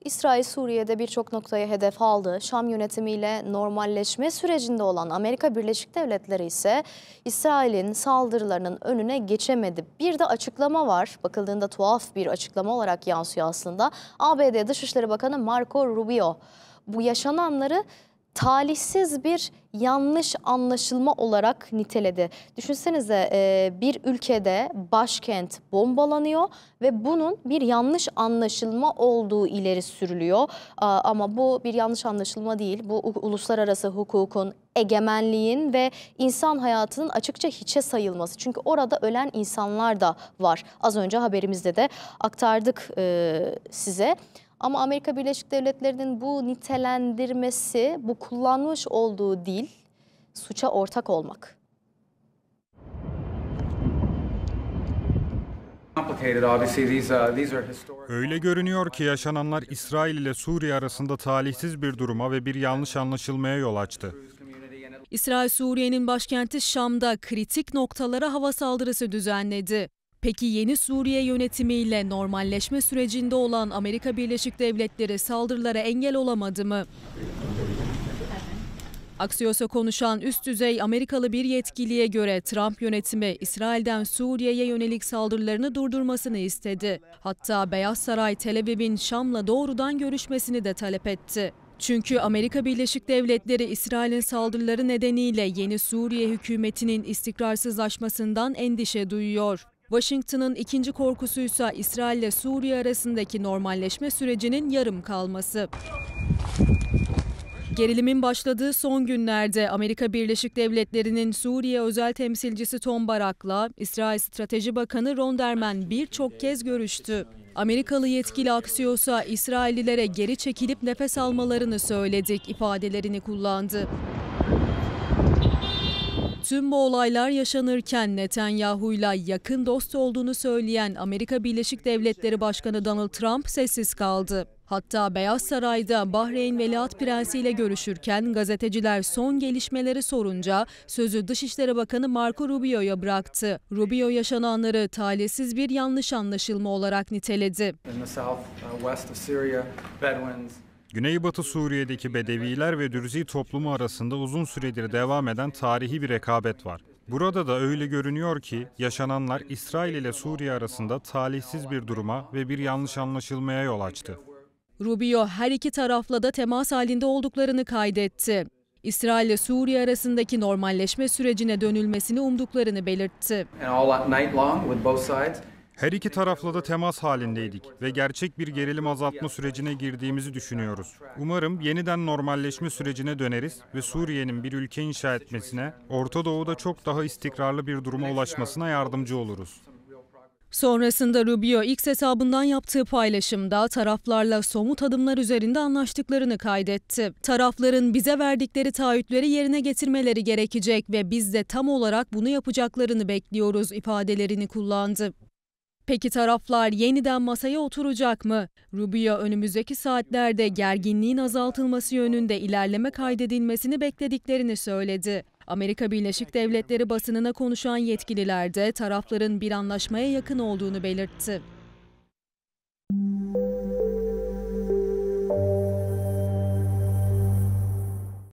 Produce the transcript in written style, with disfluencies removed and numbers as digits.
İsrail Suriye'de birçok noktayı hedef aldı. Şam yönetimiyle normalleşme sürecinde olan Amerika Birleşik Devletleri ise İsrail'in saldırılarının önüne geçemedi. Bir de açıklama var. Bakıldığında tuhaf bir açıklama olarak yansıyor aslında. ABD Dışişleri Bakanı Marco Rubio bu yaşananları talihsiz bir yanlış anlaşılma olarak niteledi. Düşünsenize bir ülkede başkent bombalanıyor ve bunun bir yanlış anlaşılma olduğu ileri sürülüyor. Ama bu bir yanlış anlaşılma değil. Bu uluslararası hukukun, egemenliğin ve insan hayatının açıkça hiçe sayılması. Çünkü orada ölen insanlar da var. Az önce haberimizde de aktardık size. Ama Amerika Birleşik Devletleri'nin bu nitelendirmesi, bu kullanmış olduğu dil, suça ortak olmak. Öyle görünüyor ki yaşananlar İsrail ile Suriye arasında talihsiz bir duruma ve bir yanlış anlaşılmaya yol açtı. İsrail, Suriye'nin başkenti Şam'da kritik noktalara hava saldırısı düzenledi. Peki yeni Suriye yönetimiyle normalleşme sürecinde olan Amerika Birleşik Devletleri saldırılara engel olamadı mı? Axios'a konuşan üst düzey Amerikalı bir yetkiliye göre Trump yönetimi İsrail'den Suriye'ye yönelik saldırılarını durdurmasını istedi. Hatta Beyaz Saray Tel Aviv'in Şam'la doğrudan görüşmesini de talep etti. Çünkü Amerika Birleşik Devletleri İsrail'in saldırıları nedeniyle yeni Suriye hükümetinin istikrarsızlaşmasından endişe duyuyor. Washington'ın ikinci korkusuysa İsrail ile Suriye arasındaki normalleşme sürecinin yarım kalması. Gerilimin başladığı son günlerde Amerika Birleşik Devletleri'nin Suriye özel temsilcisi Tom Barak'la İsrail Strateji Bakanı Ron Derman birçok kez görüştü. Amerikalı yetkili Axios'a İsraillilere geri çekilip nefes almalarını söyledik ifadelerini kullandı. Tüm bu olaylar yaşanırken Netanyahu'yla yakın dost olduğunu söyleyen Amerika Birleşik Devletleri Başkanı Donald Trump sessiz kaldı. Hatta Beyaz Saray'da Bahreyn Veliaht Prensi ile görüşürken gazeteciler son gelişmeleri sorunca sözü Dışişleri Bakanı Marco Rubio'ya bıraktı. Rubio yaşananları talihsiz bir yanlış anlaşılma olarak niteledi. Güneybatı Suriye'deki Bedeviler ve Dürzi toplumu arasında uzun süredir devam eden tarihi bir rekabet var. Burada da öyle görünüyor ki yaşananlar İsrail ile Suriye arasında talihsiz bir duruma ve bir yanlış anlaşılmaya yol açtı. Rubio her iki tarafla da temas halinde olduklarını kaydetti. İsrail ile Suriye arasındaki normalleşme sürecine dönülmesini umduklarını belirtti. Her iki tarafla da temas halindeydik ve gerçek bir gerilim azaltma sürecine girdiğimizi düşünüyoruz. Umarım yeniden normalleşme sürecine döneriz ve Suriye'nin bir ülke inşa etmesine, Orta Doğu'da çok daha istikrarlı bir duruma ulaşmasına yardımcı oluruz. Sonrasında Rubio X hesabından yaptığı paylaşımda taraflarla somut adımlar üzerinde anlaştıklarını kaydetti. Tarafların bize verdikleri taahhütleri yerine getirmeleri gerekecek ve biz de tam olarak bunu yapacaklarını bekliyoruz ifadelerini kullandı. Peki taraflar yeniden masaya oturacak mı? Rubio önümüzdeki saatlerde gerginliğin azaltılması yönünde ilerleme kaydedilmesini beklediklerini söyledi. Amerika Birleşik Devletleri basınına konuşan yetkililer de tarafların bir anlaşmaya yakın olduğunu belirtti.